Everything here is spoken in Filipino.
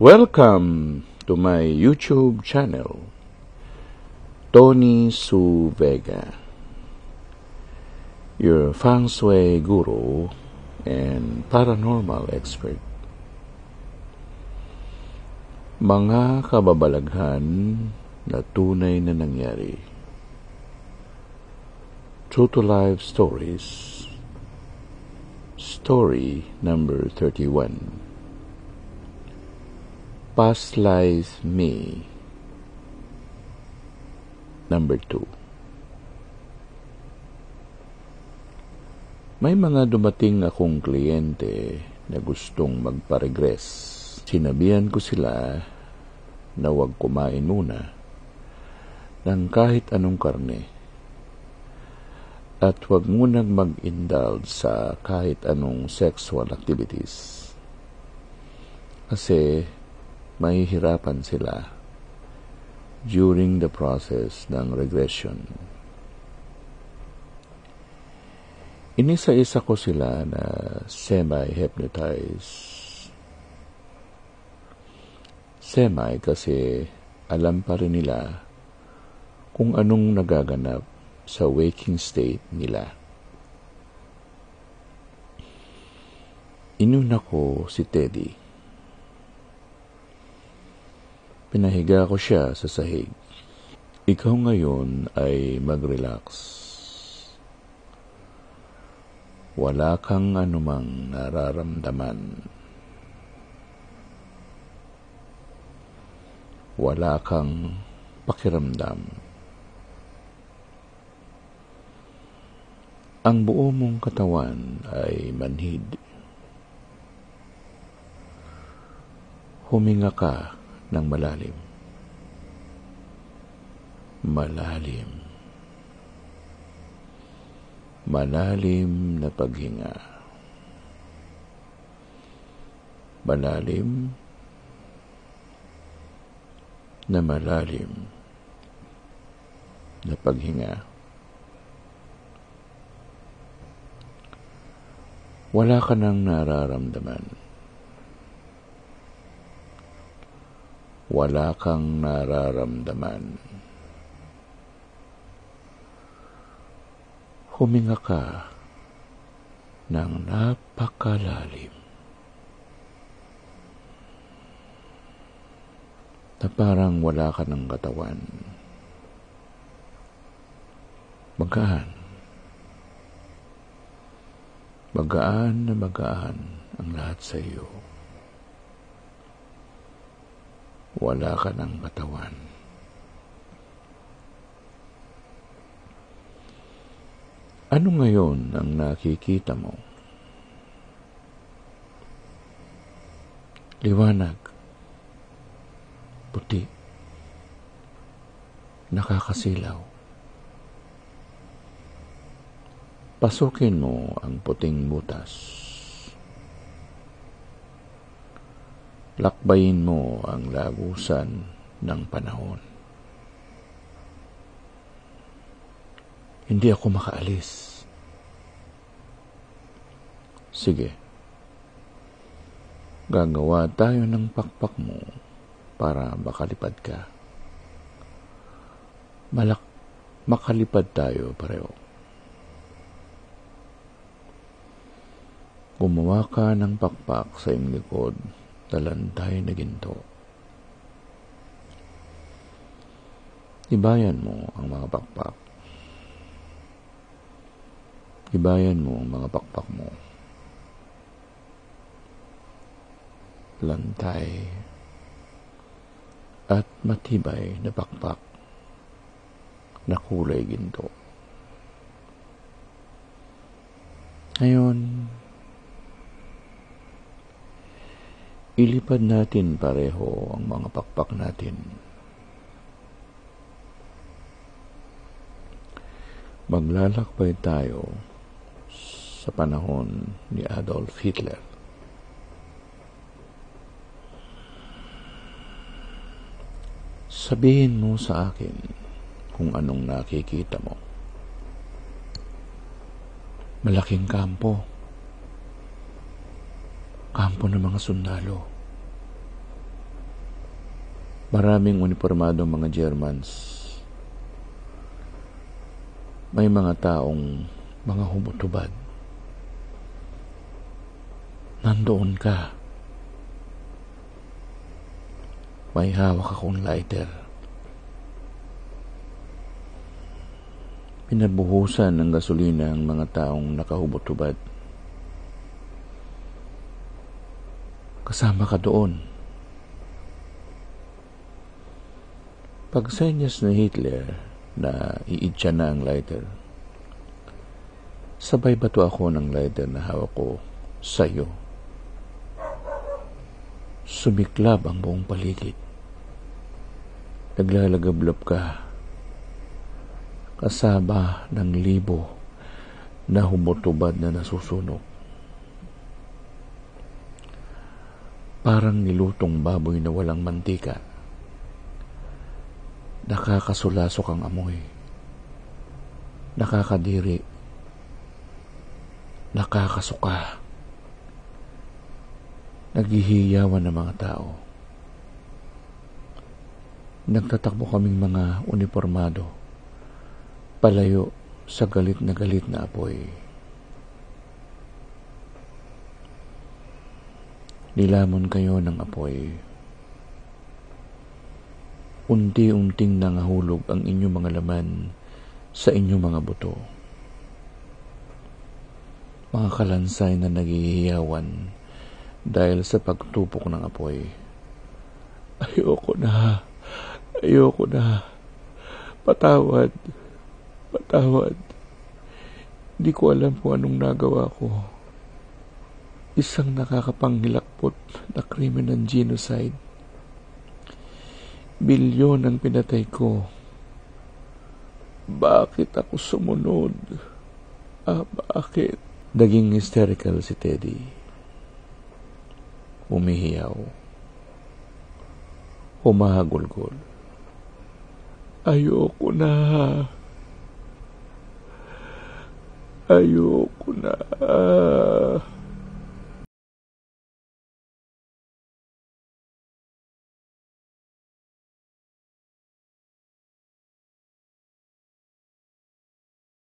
Welcome to my YouTube channel, Tony Su Vega, your feng shui guru and paranormal expert. Mga kababalaghan na tunay na nangyari. True to life stories. Story number 31. Past Life Me, number 2. May mga dumating akong kliyente na gustong magpa-regress. Sinabihan ko sila na huwag kumain muna ng kahit anong karne at huwag munang mag-indulge sa kahit anong sexual activities. Kasi mahihirapan sila during the process ng regression. Inisa-isa ko sila na semi-hypnotize. Semi kasi alam pa rin nila kung anong nagaganap sa waking state nila. Inuna ko si Teddy. Pinahiga ko siya sa sahig. Ikaw ngayon ay mag-relax. Wala kang anumang nararamdaman. Wala kang pakiramdam. Ang buo mong katawan ay manhid. Huminga ka ng malalim. Malalim. Malalim na paghinga. Malalim na malalim na paghinga. Wala ka nang nararamdaman. Wala kang nararamdaman. Huminga ka ng napakalalim na parang wala ka ng katawan. Magaan. Magaan na magaan ang lahat sa iyo. Wala ka ng katawan. Ano ngayon ang nakikita mo? Liwanag. Puti. Nakakasilaw. Pasukin mo ang puting butas. Lakbayin mo ang lagusan ng panahon. Hindi ako makaalis. Sige. Gagawa tayo ng pakpak mo para makalipad ka. Makalipad tayo pareho. Gumawa ka ng pakpak sa iyong likod. Talantay na ginto. Ibayan mo ang mga pakpak. Ibayan mo ang mga pakpak mo. Lantay at matibay na pakpak na kulay ginto. Ngayon, ilipad natin pareho ang mga pakpak natin. Maglalakbay tayo sa panahon ni Adolf Hitler. Sabihin mo sa akin kung anong nakikita mo. Malaking kampo. Kampo ng mga sundalo. Maraming uniformadong mga Germans. May mga taong mga humutubad. Nandoon ka. May hawak akong lighter. Pinabuhusan ng gasolina ang mga taong nakahubot-hubad. Kasama ka doon. Pagsenyas ni Hitler na iitsa na ang lighter, sabay bato ako ng lighter na hawak ko sa'yo. Sumiklab ang buong paligid. Naglalagablab ka, kasama ng libo na humutubad na nasusunog. Parang nilutong baboy na walang mantika. Nakakasulasok ang amoy. Nakakadiri. Nakakasuka. Naghihiyawan ng mga tao. Nagtatakbo kaming mga uniformado palayo sa galit na apoy. Nilamon kayo ng apoy. Unti-unting nangahulog ang inyong mga laman sa inyong mga buto. Mga kalansay na naghihiyawan dahil sa pagtupok ng apoy. Ayoko na. Ayoko na. Patawad. Patawad. Di ko alam kung anong nagawa ko. Isang nakakapanghilakpot na krimen ng genocide. Bilyon ang pinatay ko. Bakit ako sumunod? Bakit? Naging hysterical si Teddy. Umihiyaw. Humahagulgol. Ayoko na. Ayoko na.